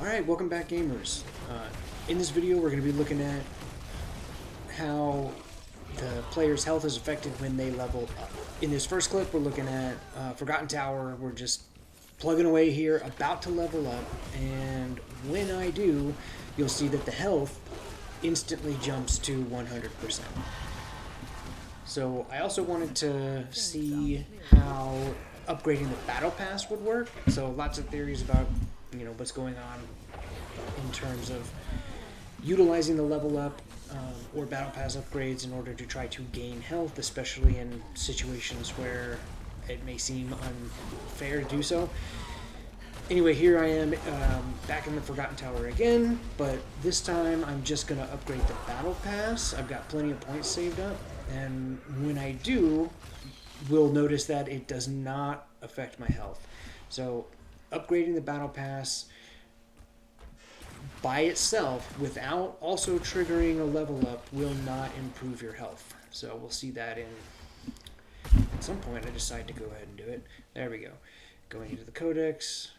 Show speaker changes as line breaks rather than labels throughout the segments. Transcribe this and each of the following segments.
Alright, welcome back gamers. In this video we're going to be looking at how the player's health is affected when they level up. In this first clip we're looking at Forgotten Tower. We're just plugging away here, about to level up, and when I do, you'll see that the health instantly jumps to 100%. So I also wanted to see how upgrading the battle pass would work. So lots of theories about what's going on in terms of utilizing the level up or battle pass upgrades in order to try to gain health, especially in situations where it may seem unfair to do so. Anyway, here I am back in the Forgotten Tower again, but this time I'm just going to upgrade the battle pass. I've got plenty of points saved up, and when I do, we'll notice that it does not affect my health. So upgrading the battle pass by itself without also triggering a level up will not improve your health. So we'll see that at some point. I decide to go ahead and do it. There we go. Going into the codex,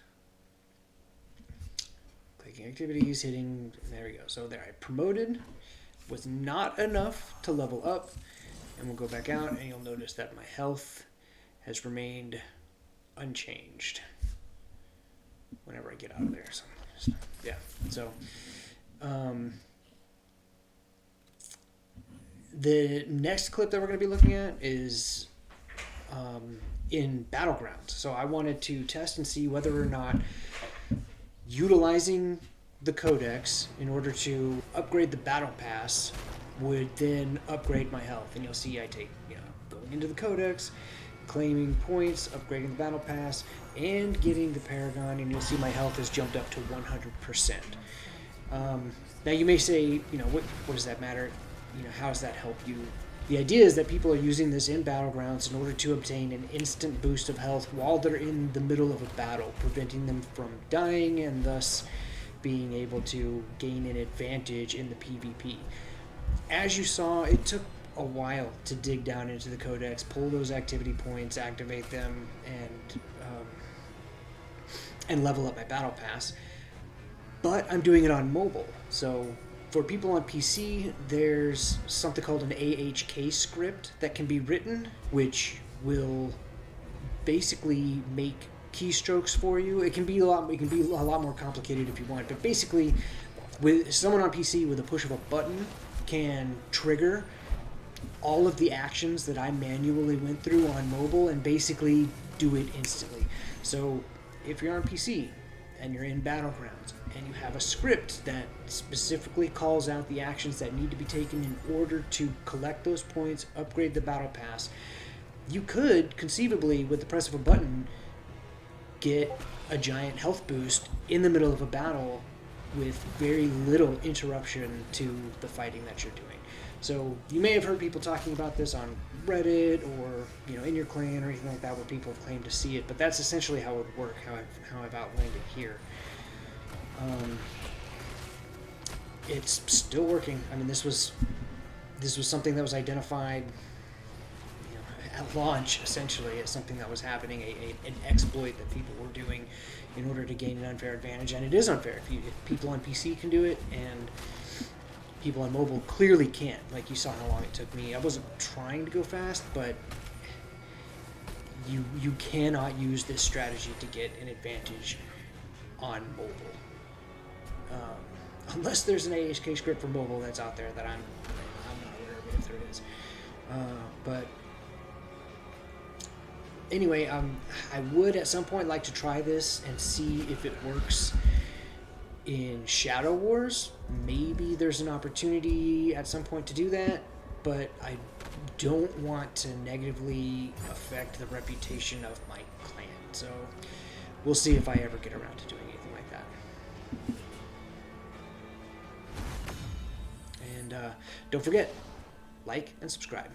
clicking activities, hitting, there we go. So there, I promoted, was not enough to level up, and we'll go back out and you'll notice that my health has remained unchanged whenever I get out of there. So, yeah, so the next clip that we're going to be looking at is in Battlegrounds. So I wanted to test and see whether or not utilizing the codex in order to upgrade the battle pass would then upgrade my health. And you'll see I take, going into the codex, claiming points, upgrading the battle pass, and getting the Paragon, and you'll see my health has jumped up to 100%. Now you may say, what does that matter? How does that help you? The idea is that people are using this in Battlegrounds in order to obtain an instant boost of health while they're in the middle of a battle, preventing them from dying and thus being able to gain an advantage in the PvP. As you saw, it took a while to dig down into the codex, pull those activity points, activate them, and level up my battle pass. But I'm doing it on mobile. So for people on PC, there's something called an AHK script that can be written, which will basically make keystrokes for you. It can be a lot more complicated if you want, but basically, with someone on PC with a push of a button can trigger all of the actions that I manually went through on mobile and basically do it instantly. So if you're on PC and you're in Battlegrounds and you have a script that specifically calls out the actions that need to be taken in order to collect those points, upgrade the battle pass, you could conceivably, with the press of a button, get a giant health boost in the middle of a battle with very little interruption to the fighting that you're doing. So you may have heard people talking about this on Reddit or in your clan or anything like that, where people have claimed to see it, but that's essentially how it would work, how I've outlined it here. It's still working. I mean, this was something that was identified at launch, essentially, as something that was happening, an exploit that people were doing in order to gain an unfair advantage. And it is unfair. If people on PC can do it and people on mobile clearly can't. Like, you saw how long it took me. I wasn't trying to go fast, but you cannot use this strategy to get an advantage on mobile. Unless there's an AHK script for mobile that's out there that I'm not aware of, if there is. But anyway, I would at some point like to try this and see if it works in Shadow Wars. Maybe there's an opportunity at some point to do that, but I don't want to negatively affect the reputation of my clan. So we'll see if I ever get around to doing anything like that. And don't forget, like and subscribe.